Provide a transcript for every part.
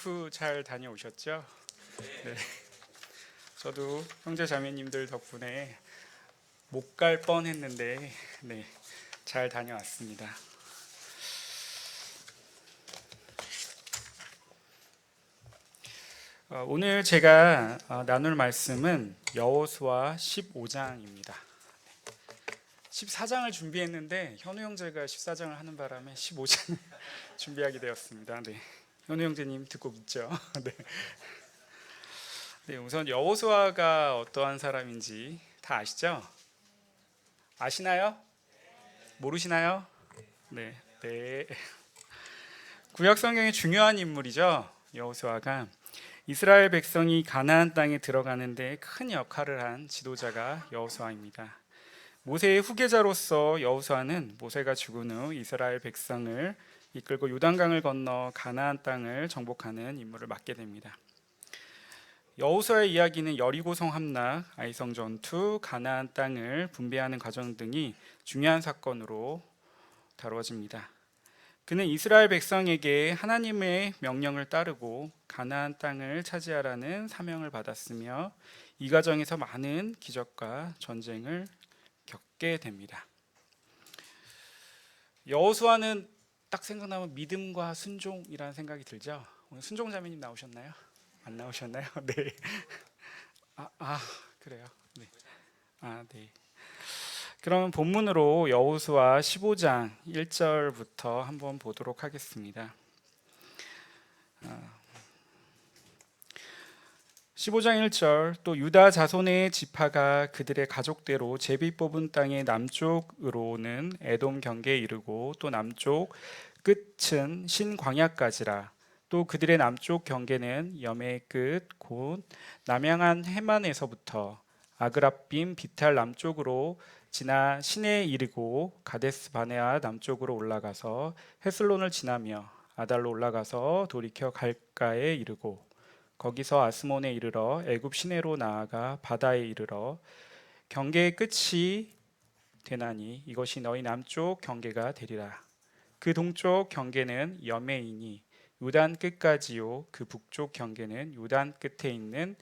캠프 잘 다녀오셨죠? 네. 저도 형제 자매님들 덕분에 못 갈 뻔했는데 네, 잘 다녀왔습니다. 오늘 제가 나눌 말씀은 여호수아 15장입니다. 14장을 준비했는데 현우 형제가 14장을 하는 바람에 15장을 준비하게 되었습니다. 네. 현우 형제님 듣고 있죠? 네. 네, 우선 여호수아가 어떠한 사람인지 다 아시죠? 아시나요? 모르시나요? 네, 네. 구약 성경의 중요한 인물이죠. 여호수아가 이스라엘 백성이 가나안 땅에 들어가는데 큰 역할을 한 지도자가 여호수아입니다. 모세의 후계자로서 여호수아는 모세가 죽은 후 이스라엘 백성을 이끌고 요단강을 건너 가나안 땅을 정복하는 임무를 맡게 됩니다. 여호수아의 이야기는 여리고성 함락, 아이성 전투, 가나안 땅을 분배하는 과정 등이 중요한 사건으로 다루어집니다. 그는 이스라엘 백성에게 하나님의 명령을 따르고 가나안 땅을 차지하라는 사명을 받았으며 이 과정에서 많은 기적과 전쟁을 겪게 됩니다. 여호수아는 딱 생각나면 믿음과 순종이라는 생각이 들죠. 오늘 순종 자매님 나오셨나요? 안 나오셨나요? 네. 그래요. 네. 네. 그럼 본문으로 여호수아 15장 1절부터 한번 보도록 하겠습니다. 15장 1절 또 유다 자손의 지파가 그들의 가족대로 제비 뽑은 땅의 남쪽으로는 에돔 경계에 이르고 또 남쪽 끝은 신광야까지라 또 그들의 남쪽 경계는 염의 끝 곧 남양한 해만에서부터 아그랍빔 비탈 남쪽으로 지나 시내에 이르고 가데스 바네아 남쪽으로 올라가서 헤슬론을 지나며 아달로 올라가서 돌이켜 갈가에 이르고 거기서 아스몬에 이르러 애굽 시내로 나아가 바다에 이르러 경계의 끝이 되나니 이것이 너희 남쪽 경계가 되리라. 그 동쪽 경계는 여메이니 요단 끝까지요 그 북쪽 경계는 요단 끝에 있는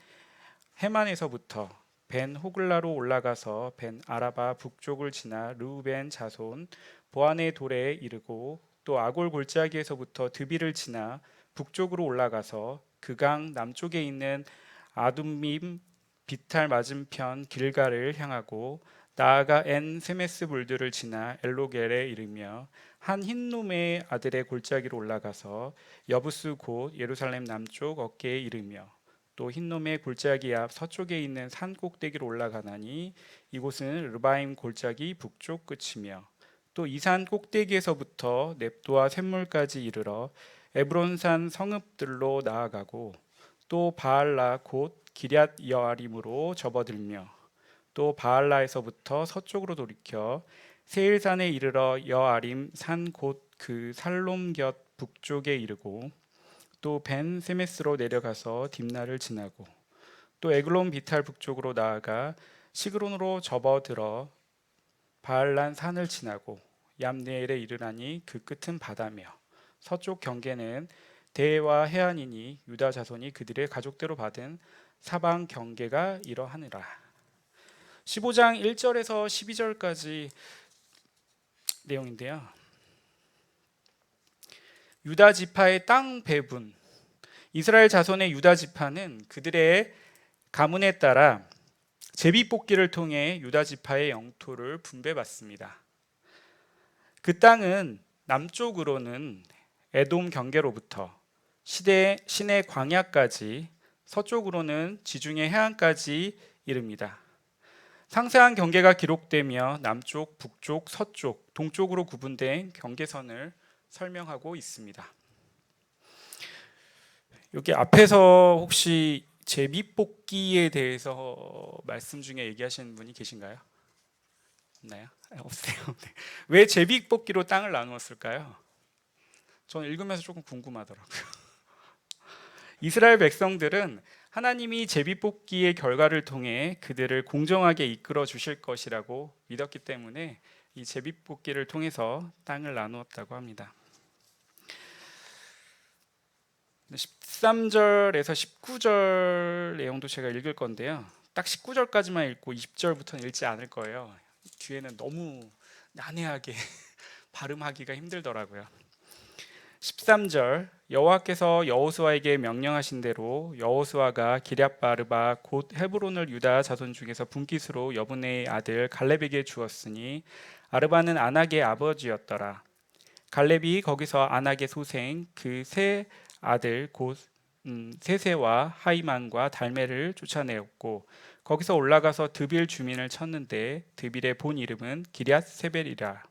해만에서부터 벤 호글라로 올라가서 벤 아라바 북쪽을 지나 르우벤 자손 보안의 돌에 이르고 또 아골 골짜기에서부터 드비를 지나 북쪽으로 올라가서 그 강 남쪽에 있는 아둠밈 비탈 맞은편 길가를 향하고 나아가 엔 세메스 불들을 지나 엘로겔에 이르며 한 흰놈의 아들의 골짜기로 올라가서 여부스 곧 예루살렘 남쪽 어깨에 이르며 또 흰놈의 골짜기 앞 서쪽에 있는 산 꼭대기로 올라가나니 이곳은 르바임 골짜기 북쪽 끝이며 또 이 산 꼭대기에서부터 넵도와 샘물까지 이르러 에브론산 성읍들로 나아가고 또 바알라 곧 기럇 여아림으로 접어들며 또 바알라에서부터 서쪽으로 돌이켜 세일산에 이르러 여아림 산 곧 그 살롬 곁 북쪽에 이르고 또 벤 세메스로 내려가서 딥나를 지나고 또 에글론 비탈 북쪽으로 나아가 시그론으로 접어들어 바알란 산을 지나고 얌네엘에 이르나니 그 끝은 바다며 서쪽 경계는 대해와 해안이니 유다 자손이 그들의 가족대로 받은 사방 경계가 이러하니라. 15장 1절에서 12절까지 내용인데요. 유다 지파의 땅 배분. 이스라엘 자손의 유다 지파는 그들의 가문에 따라 제비 뽑기를 통해 유다 지파의 영토를 분배받습니다. 그 땅은 남쪽으로는 에돔 경계로부터 시내 광야까지, 서쪽으로는 지중해 해안까지 이릅니다. 상세한 경계가 기록되며 남쪽, 북쪽, 서쪽, 동쪽으로 구분된 경계선을 설명하고 있습니다. 여기 앞에서 혹시 제비뽑기에 대해서 말씀 중에 얘기하시는 분이 계신가요? 없나요? 없어요. 네. 왜 제비뽑기로 땅을 나누었을까요? 저는 읽으면서 조금 궁금하더라고요. 이스라엘 백성들은 하나님이 제비뽑기의 결과를 통해 그들을 공정하게 이끌어 주실 것이라고 믿었기 때문에 이 제비뽑기를 통해서 땅을 나누었다고 합니다. 13절에서 19절 내용도 제가 읽을 건데요. 딱 19절까지만 읽고 20절부터는 읽지 않을 거예요. 뒤에는 너무 난해하게 발음하기가 힘들더라고요. 13절 여호와께서 여호수아에게 명령하신 대로 여호수아가 기럇바르바 곧 헤브론을 유다 자손 중에서 분깃으로 여분의 아들 갈렙에게 주었으니 아르바는 아낙의 아버지였더라. 갈렙이 거기서 아낙의 소생 그 세 아들 곧 세세와 하이만과 달메를 쫓아내었고 거기서 올라가서 드빌 주민을 쳤는데 드빌의 본 이름은 기럇 세벨이라.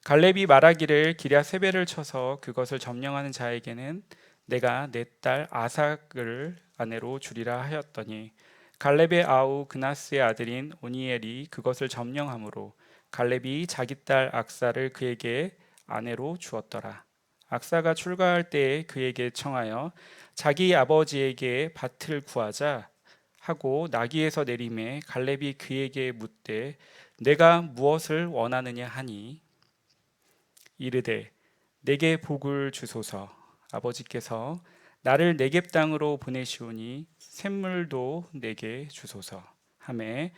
갈렙이 말하기를 기럇 세벨을 쳐서 그것을 점령하는 자에게는 내가 내 딸 아삭을 아내로 주리라 하였더니 갈렙의 아우 그나스의 아들인 오니엘이 그것을 점령함으로 갈렙이 자기 딸 악사를 그에게 아내로 주었더라. 악사가 출가할 때에 그에게 청하여 자기 아버지에게 밭을 구하자 하고 나귀에서 내림에 갈렙이 그에게 묻되 내가 무엇을 원하느냐 하니 이르되 내게 복을 주소서. 아버지께서 나를 네겝 땅으로 보내시오니 샘물도 내게 주소서 하매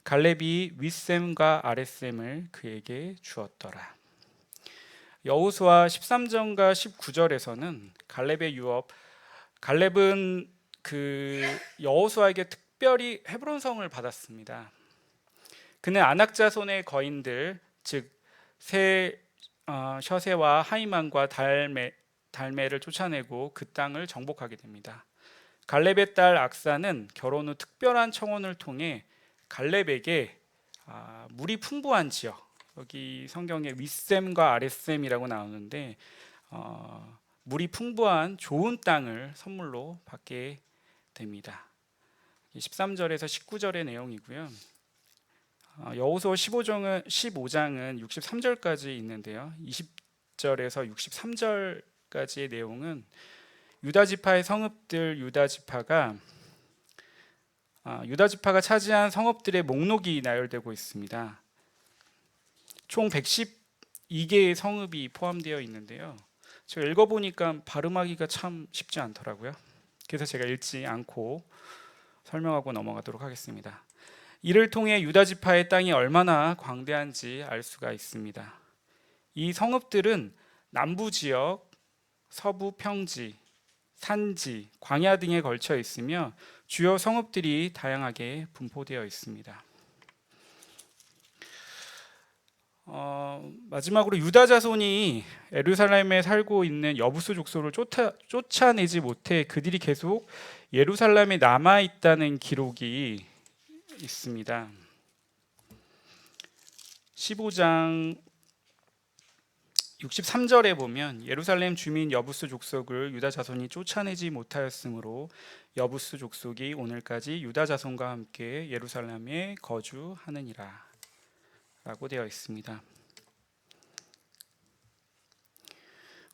갈렙이 윗샘과 아랫샘을 그에게 주었더라. 여호수아 13절과 19절에서는 갈렙의 유업, 갈렙은 그 여호수아에게 특별히 헤브론 성을 받았습니다. 그는 아낙 자손의 거인들 즉 셔세와 하이만과 달메를 쫓아내고 그 땅을 정복하게 됩니다. 갈렙의 딸 악사는 결혼 후 특별한 청혼을 통해 갈렙에게 물이 풍부한 지역, 여기 성경에 윗샘과 아랫샘이라고 나오는데 물이 풍부한 좋은 땅을 선물로 받게 됩니다. 13절에서 19절의 내용이고요. 여호수아 15장은 63절까지 있는데요. 20절에서 63절까지의 내용은 유다 지파의 성읍들 유다 지파가 차지한 성읍들의 목록이 나열되고 있습니다. 총 112개의 성읍이 포함되어 있는데요. 제가 읽어보니까 발음하기가 참 쉽지 않더라고요. 그래서 제가 읽지 않고 설명하고 넘어가도록 하겠습니다. 이를 통해 유다 지파의 땅이 얼마나 광대한지 알 수가 있습니다. 이 성읍들은 남부 지역, 서부 평지, 산지, 광야 등에 걸쳐 있으며 주요 성읍들이 다양하게 분포되어 있습니다. 마지막으로 유다 자손이 예루살렘에 살고 있는 여부수 족속을 쫓아내지 못해 그들이 계속 예루살렘에 남아 있다는 기록이 있습니다. 15장 63절에 보면 예루살렘 주민 여부수 족속을 유다 자손이 쫓아내지 못하였으므로 여부수 족속이 오늘까지 유다 자손과 함께 예루살렘에 거주하느니라 라고 되어 있습니다.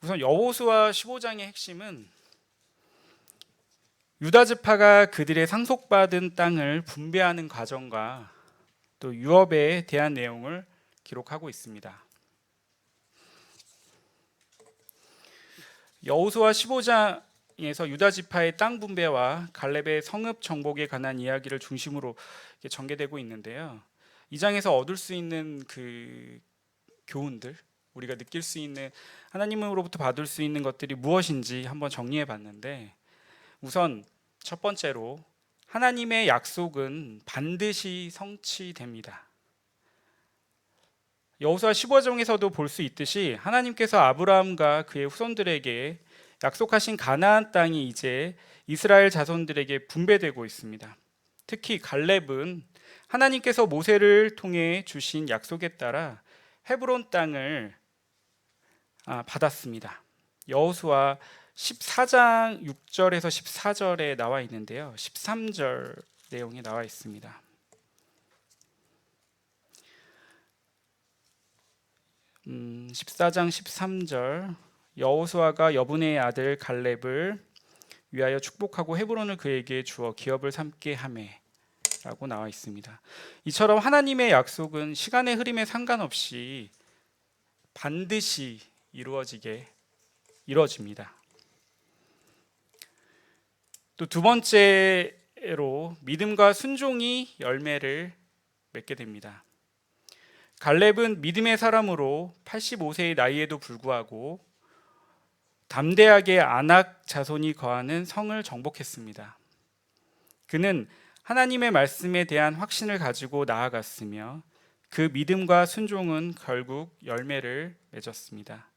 우선 여호수아 15장의 핵심은 유다 지파가 그들의 상속받은 땅을 분배하는 과정과 또 유업에 대한 내용을 기록하고 있습니다. 여호수아 15장에서 유다 지파의 땅 분배와 갈렙의 성읍 정복에 관한 이야기를 중심으로 전개되고 있는데요. 이 장에서 얻을 수 있는 그 교훈들, 우리가 느낄 수 있는 하나님으로부터 받을 수 있는 것들이 무엇인지 한번 정리해 봤는데, 우선 첫 번째로 하나님의 약속은 반드시 성취됩니다. 여호수아 15장에서도 볼 수 있듯이 하나님께서 아브라함과 그의 후손들에게 약속하신 가나안 땅이 이제 이스라엘 자손들에게 분배되고 있습니다. 특히 갈렙은 하나님께서 모세를 통해 주신 약속에 따라 헤브론 땅을 받았습니다. 여호수아 14장 6절에서 14절에 나와 있는데요. 13절 내용이 나와 있습니다. 음, 14장 13절 여호수아가 여분의 아들 갈렙을 위하여 축복하고 헤브론을 그에게 주어 기업을 삼게 하매 라고 나와 있습니다. 이처럼 하나님의 약속은 시간의 흐름에 상관없이 반드시 이루어집니다. 또 두 번째로 믿음과 순종이 열매를 맺게 됩니다. 갈렙은 믿음의 사람으로 85세의 나이에도 불구하고 담대하게 아낙 자손이 거하는 성을 정복했습니다. 그는 하나님의 말씀에 대한 확신을 가지고 나아갔으며 그 믿음과 순종은 결국 열매를 맺었습니다.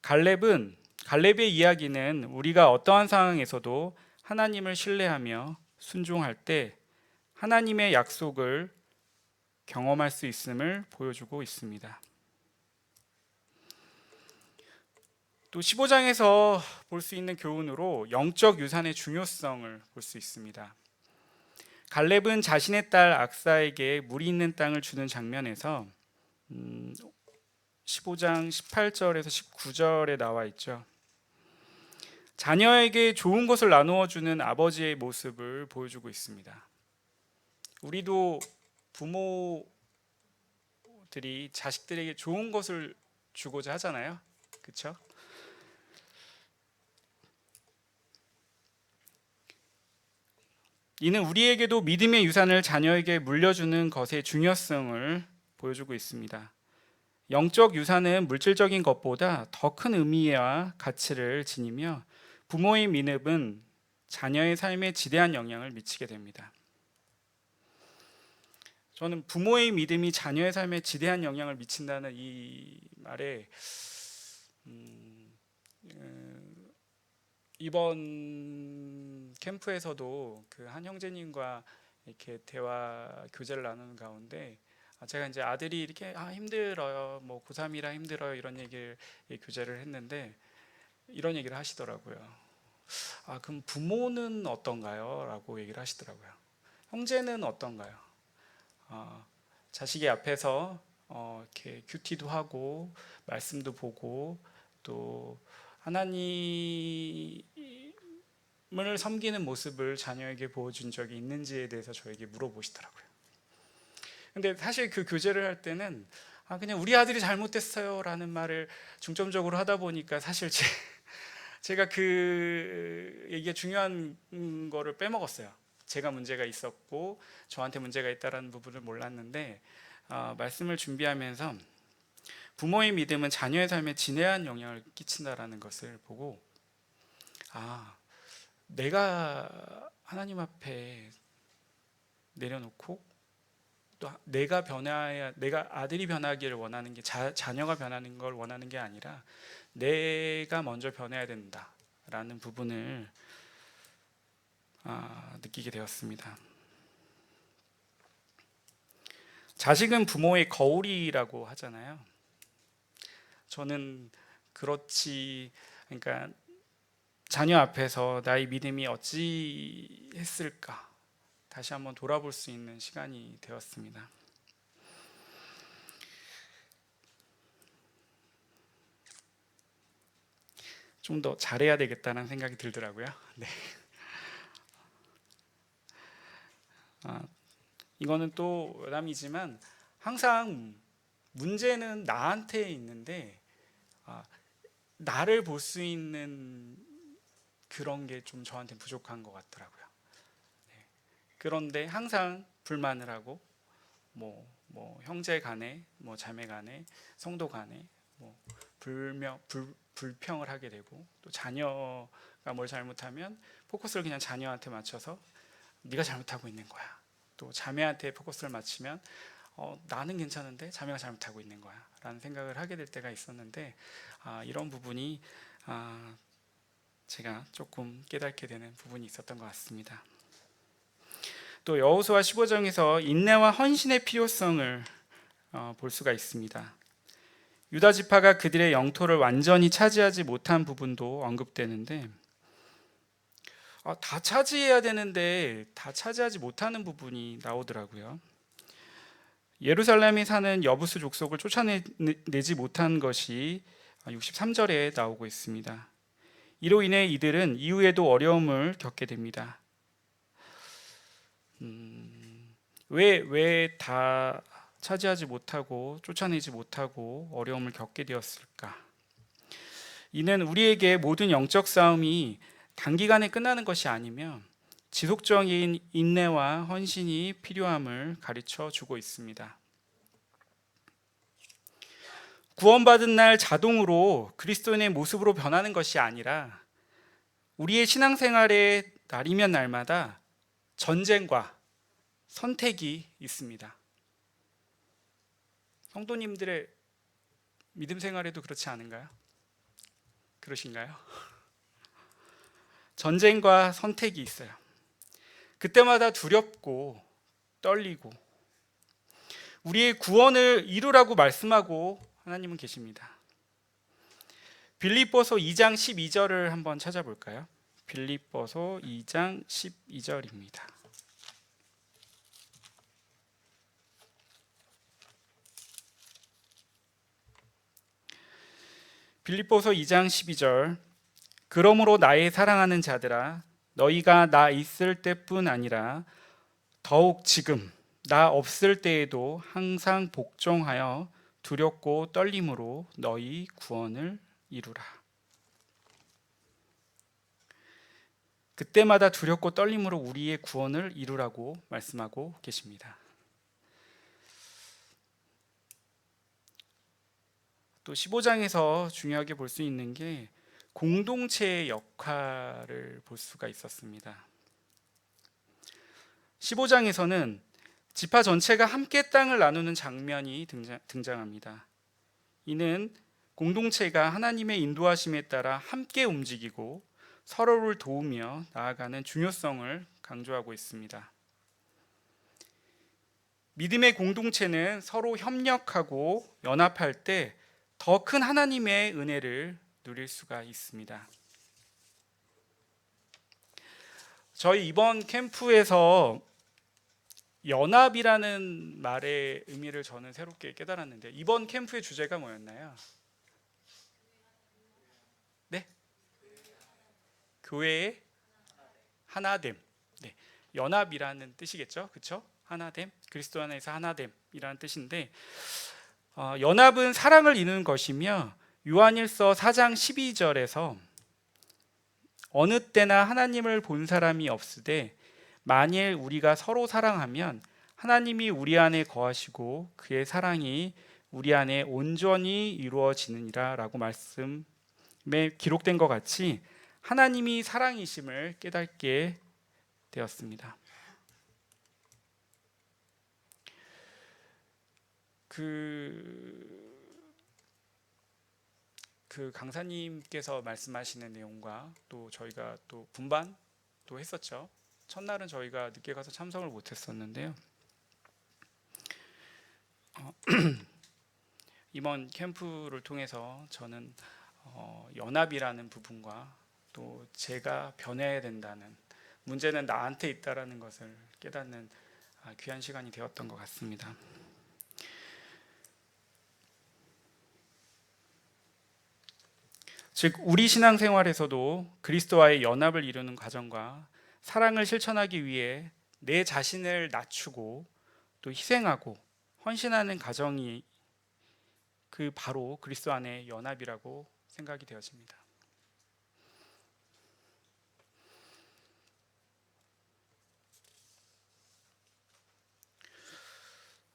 갈렙의 이야기는 우리가 어떠한 상황에서도 하나님을 신뢰하며 순종할 때 하나님의 약속을 경험할 수 있음을 보여주고 있습니다. 또 15장에서 볼 수 있는 교훈으로 영적 유산의 중요성을 볼 수 있습니다. 갈렙은 자신의 딸 악사에게 물이 있는 땅을 주는 장면에서 15장 18절에서 19절에 나와 있죠. 자녀에게 좋은 것을 나누어 주는 아버지의 모습을 보여주고 있습니다. 우리도 부모들이 자식들에게 좋은 것을 주고자 하잖아요. 그렇죠? 이는 우리에게도 믿음의 유산을 자녀에게 물려주는 것의 중요성을 보여주고 있습니다. 영적 유산은 물질적인 것보다 더 큰 의미와 가치를 지니며 부모의 믿음은 자녀의 삶에 지대한 영향을 미치게 됩니다. 저는 부모의 믿음이 자녀의 삶에 지대한 영향을 미친다는 이 말에 이번 캠프에서도 그 한 형제님과 이렇게 대화 교제를 나누는 가운데 제가 이제 아들이 이렇게 힘들어요, 뭐 고3이라 힘들어요 이런 얘기를 교제를 했는데 이런 얘기를 하시더라고요. 그럼 부모는 어떤가요? 라고 얘기를 하시더라고요. 형제는 어떤가요? 자식이 앞에서 이렇게 큐티도 하고 말씀도 보고 또 하나님을 섬기는 모습을 자녀에게 보여준 적이 있는지에 대해서 저에게 물어보시더라고요. 근데 사실 그 교제를 할 때는 그냥 우리 아들이 잘못됐어요 라는 말을 중점적으로 하다 보니까 사실 제가 그 얘기가 중요한 거를 빼먹었어요. 제가 문제가 있었고 저한테 문제가 있다는 부분을 몰랐는데 말씀을 준비하면서 부모의 믿음은 자녀의 삶에 진해한 영향을 끼친다라는 것을 보고 내가 하나님 앞에 내려놓고 또 내가 아들이 변하기를 원하는 게 자녀가 변하는 걸 원하는 게 아니라 내가 먼저 변해야 된다라는 부분을 느끼게 되었습니다. 자식은 부모의 거울이라고 하잖아요. 저는 그러니까 자녀 앞에서 나의 믿음이 어찌 했을까 다시 한번 돌아볼 수 있는 시간이 되었습니다. 좀 더 잘해야 되겠다는 생각이 들더라고요. 네. 이거는 또 외람이지만 항상 문제는 나한테 있는데 나를 볼 수 있는 그런 게 좀 저한테 부족한 것 같더라고요. 네. 그런데 항상 불만을 하고 뭐 형제 간에 뭐 자매 간에 성도 간에 뭐 불평을 하게 되고 또 자녀가 뭘 잘못하면 포커스를 그냥 자녀한테 맞춰서 네가 잘못하고 있는 거야. 또 자매한테 포커스를 맞추면 나는 괜찮은데 자매가 잘못하고 있는 거야 라는 생각을 하게 될 때가 있었는데 이런 부분이 제가 조금 깨닫게 되는 부분이 있었던 것 같습니다. 또 여호수아 15장에서 인내와 헌신의 필요성을 볼 수가 있습니다. 유다 지파가 그들의 영토를 완전히 차지하지 못한 부분도 언급되는데 다 차지해야 되는데 다 차지하지 못하는 부분이 나오더라고요. 예루살렘에 사는 여부수 족속을 쫓아내지 못한 것이 63절에 나오고 있습니다. 이로 인해 이들은 이후에도 어려움을 겪게 됩니다. 왜 다 차지하지 못하고 쫓아내지 못하고 어려움을 겪게 되었을까? 이는 우리에게 모든 영적 싸움이 단기간에 끝나는 것이 아니며 지속적인 인내와 헌신이 필요함을 가르쳐 주고 있습니다. 구원받은 날 자동으로 그리스도인의 모습으로 변하는 것이 아니라 우리의 신앙생활의 날이면 날마다 전쟁과 선택이 있습니다. 성도님들의 믿음 생활에도 그렇지 않은가요? 그러신가요? 전쟁과 선택이 있어요. 그때마다 두렵고 떨리고 우리의 구원을 이루라고 말씀하고 하나님은 계십니다. 빌립보서 2장 12절을 한번 찾아볼까요? 빌립보서 2장 12절입니다. 빌립보서 2장 12절 그러므로 나의 사랑하는 자들아 너희가 나 있을 때뿐 아니라 더욱 지금 나 없을 때에도 항상 복종하여 두렵고 떨림으로 너희 구원을 이루라. 그때마다 두렵고 떨림으로 우리의 구원을 이루라고 말씀하고 계십니다. 또 15장에서 중요하게 볼 수 있는 게 공동체의 역할을 볼 수가 있었습니다. 15장에서는 지파 전체가 함께 땅을 나누는 장면이 등장합니다. 이는 공동체가 하나님의 인도하심에 따라 함께 움직이고 서로를 도우며 나아가는 중요성을 강조하고 있습니다. 믿음의 공동체는 서로 협력하고 연합할 때 더 큰 하나님의 은혜를 누릴 수가 있습니다. 저희 이번 캠프에서 연합이라는 말의 의미를 저는 새롭게 깨달았는데 이번 캠프의 주제가 뭐였나요? 네? 교회의 하나됨. 네. 연합이라는 뜻이겠죠, 그렇죠? 하나됨, 그리스도 안에서 하나됨이라는 뜻인데 연합은 사랑을 이루는 것이며 요한일서 4장 12절에서 어느 때나 하나님을 본 사람이 없으되 만일 우리가 서로 사랑하면 하나님이 우리 안에 거하시고 그의 사랑이 우리 안에 온전히 이루어지느니라 라고 말씀에 기록된 것 같이 하나님이 사랑이심을 깨닫게 되었습니다. 그 강사님께서 말씀하시는 내용과 또 저희가 또 분반도 했었죠. 첫날은 저희가 늦게 가서 참석을 못했었는데요. 이번 캠프를 통해서 저는 연합이라는 부분과 또 제가 변해야 된다는 문제는 나한테 있다라는 것을 깨닫는 귀한 시간이 되었던 것 같습니다. 즉 우리 신앙생활에서도 그리스도와의 연합을 이루는 과정과 사랑을 실천하기 위해 내 자신을 낮추고 또 희생하고 헌신하는 과정이 그 바로 그리스도 안의 연합이라고 생각이 되어집니다.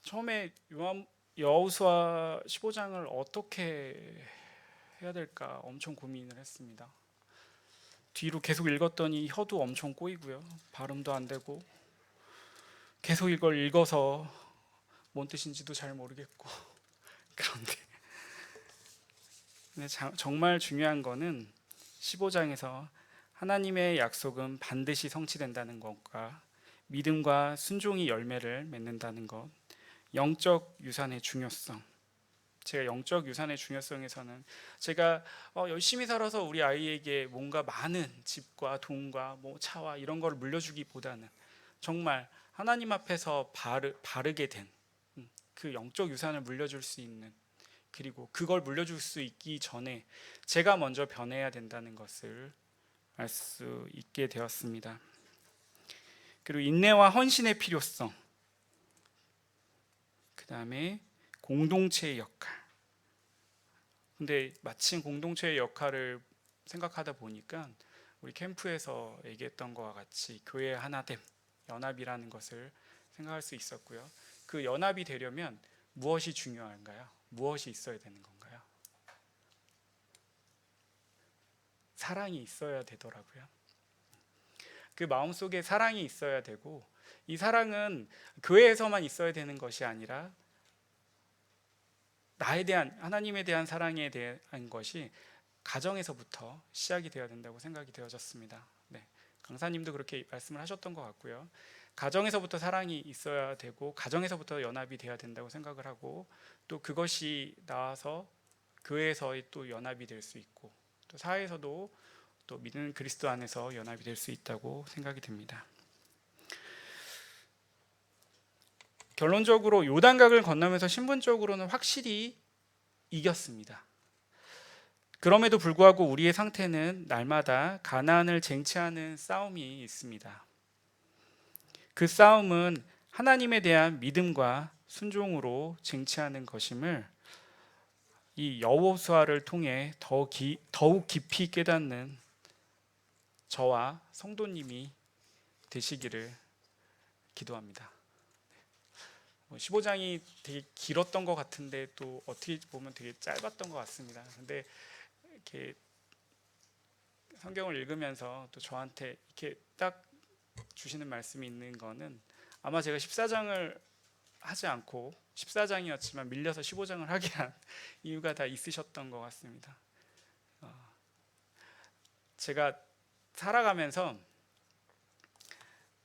처음에 여호수아 15장을 어떻게 해야 될까 엄청 고민을 했습니다. 뒤로 계속 읽었더니 혀도 엄청 꼬이고요. 발음도 안 되고 계속 이걸 읽어서 뭔 뜻인지도 잘 모르겠고 그런데 정말 중요한 거는 15장에서 하나님의 약속은 반드시 성취된다는 것과 믿음과 순종이 열매를 맺는다는 것, 영적 유산의 중요성. 제가 영적 유산의 중요성에서는 제가 열심히 살아서 우리 아이에게 뭔가 많은 집과 돈과 뭐 차와 이런 걸 물려주기보다는 정말 하나님 앞에서 바르게 된 그 영적 유산을 물려줄 수 있는, 그리고 그걸 물려줄 수 있기 전에 제가 먼저 변해야 된다는 것을 알 수 있게 되었습니다. 그리고 인내와 헌신의 필요성, 그 다음에 공동체의 역할. 근데 마침 공동체의 역할을 생각하다 보니까 우리 캠프에서 얘기했던 것과 같이 교회 하나됨, 연합이라는 것을 생각할 수 있었고요. 그 연합이 되려면 무엇이 중요한가요? 무엇이 있어야 되는 건가요? 사랑이 있어야 되더라고요. 그 마음속에 사랑이 있어야 되고, 이 사랑은 교회에서만 있어야 되는 것이 아니라 나에 대한, 하나님에 대한 사랑에 대한 것이 가정에서부터 시작이 되어야 된다고 생각이 되어졌습니다. 네, 강사님도 그렇게 말씀을 하셨던 것 같고요. 가정에서부터 사랑이 있어야 되고 가정에서부터 연합이 되어야 된다고 생각을 하고, 또 그것이 나와서 교회에서의 또 연합이 될 수 있고, 또 사회에서도 또 믿는 그리스도 안에서 연합이 될 수 있다고 생각이 듭니다. 결론적으로 요단강을 건너면서 신분적으로는 확실히 이겼습니다. 그럼에도 불구하고 우리의 상태는 날마다 가나안을 쟁취하는 싸움이 있습니다. 그 싸움은 하나님에 대한 믿음과 순종으로 쟁취하는 것임을 이 여호수아를 통해 더욱 깊이 깨닫는 저와 성도님이 되시기를 기도합니다. 15장이 되게 길었던 것 같은데 또 어떻게 보면 되게 짧았던 것 같습니다. 근데 이렇게 성경을 읽으면서 또 저한테 이렇게 딱 주시는 말씀이 있는 거는, 아마 제가 14장을 하지 않고 14장이었지만 밀려서 15장을 하게 한 이유가 다 있으셨던 것 같습니다. 제가 살아가면서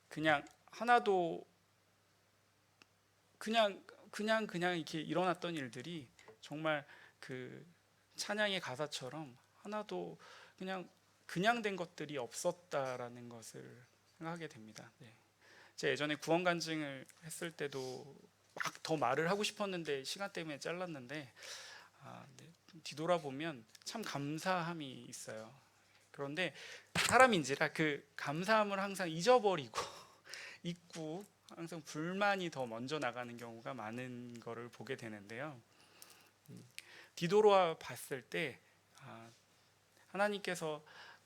그냥 하나도 그냥 이렇게 일어났던 일들이 정말 그 찬양의 가사처럼 하나도 그냥 된 것들이 없었다라는 것을 생각하게 됩니다. 네. 제가 예전에 구원 간증을 했을 때도 막 더 말을 하고 싶었는데 시간 때문에 잘랐는데, 네. 뒤돌아보면 참 감사함이 있어요. 그런데 사람인지라 그 감사함을 항상 잊어버리고 잊고 항상 불만이 더 먼저 나가는 경우가 많은 것을 보게 되는데요. 뒤돌아 봤을 때 하나님께서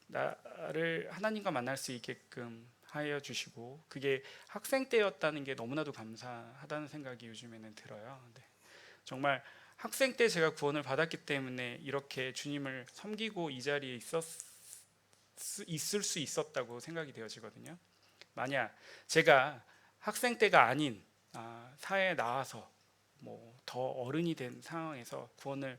나를 하나님과 만날 수 있게끔 하여 주시고, 그게 학생 때였다는 게 너무나도 감사하다는 생각이 요즘에는 들어요. 네. 정말 학생 때 제가 구원을 받았기 때문에 이렇게 주님을 섬기고 이 자리에 있을 수 있었다고 생각이 되어지거든요. 만약 제가 학생 때가 아닌 사회에 나와서 뭐 더 어른이 된 상황에서 구원을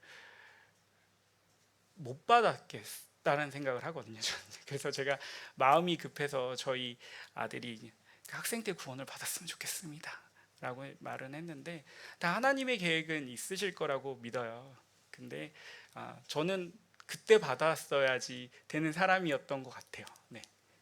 못 받았겠다는 생각을 하거든요. 그래서 제가 마음이 급해서 저희 아들이 학생 때 구원을 받았으면 좋겠습니다 라고 말은 했는데, 다 하나님의 계획은 있으실 거라고 믿어요. 근데 저는 그때 받았어야지 되는 사람이었던 것 같아요. 네.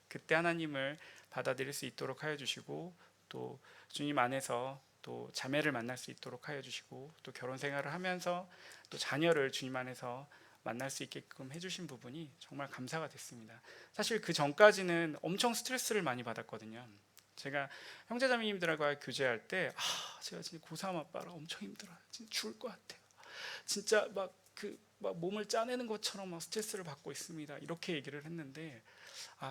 그때 하나님을 받아들일 수 있도록 하여 주시고, 또 주님 안에서 또 자매를 만날 수 있도록 하여 주시고, 또 결혼 생활을 하면서 또 자녀를 주님 안에서 만날 수 있게끔 해주신 부분이 정말 감사가 됐습니다. 사실 그 전까지는 엄청 스트레스를 많이 받았거든요. 제가 형제자매님들과 교제할 때 제가 진짜 고3 아빠라 엄청 힘들어요. 진짜 죽을 것 같아요. 진짜 막 몸을 짜내는 것처럼 막 스트레스를 받고 있습니다. 이렇게 얘기를 했는데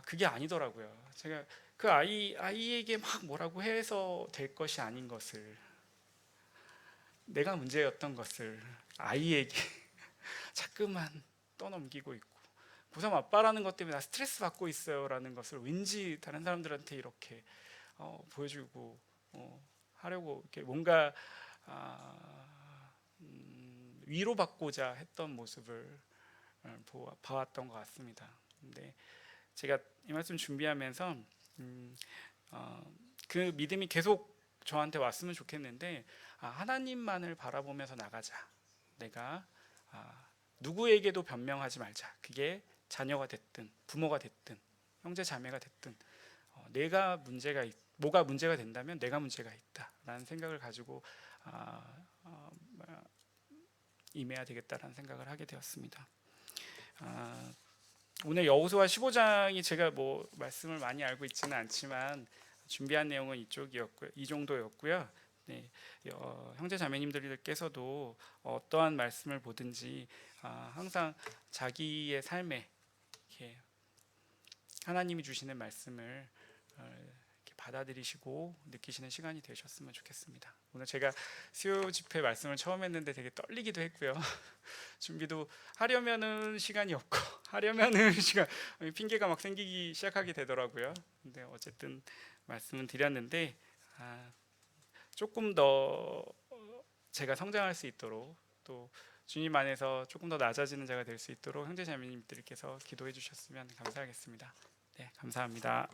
그게 아니더라고요. 제가 그 아이에게 막 뭐라고 해서 될 것이 아닌 것을, 내가 문제였던 것을 아이에게 자꾸만 떠넘기고 있고, 고3 아빠라는 것 때문에 나 스트레스 받고 있어요 라는 것을 왠지 다른 사람들한테 이렇게 보여주고 하려고 이렇게 뭔가 위로받고자 했던 모습을 봐왔던 것 같습니다. 근데 제가 이 말씀 준비하면서 그 믿음이 계속 저한테 왔으면 좋겠는데, 하나님만을 바라보면서 나가자. 내가 누구에게도 변명하지 말자. 그게 자녀가 됐든 부모가 됐든 형제 자매가 됐든 뭐가 문제가 된다면 내가 문제가 있다라는 생각을 가지고 임해야 되겠다라는 생각을 하게 되었습니다. 오늘 여호수아 15장이 제가 뭐 말씀을 많이 알고 있지는 않지만 준비한 내용은 이 정도였고요. 네, 형제 자매님들께서도 어떠한 말씀을 보든지 항상 자기의 삶에 이렇게 하나님이 주시는 말씀을 이렇게 받아들이시고 느끼시는 시간이 되셨으면 좋겠습니다. 오늘 제가 수요 집회 말씀을 처음 했는데 되게 떨리기도 했고요. 준비도 하려면은 시간이 없고 하려면은 시간 핑계가 막 생기기 시작하게 되더라고요. 근데 어쨌든 말씀은 드렸는데 조금 더 제가 성장할 수 있도록 또 주님 안에서 조금 더 낮아지는 자가 될 수 있도록 형제자매님들께서 기도해 주셨으면 감사하겠습니다. 네, 감사합니다.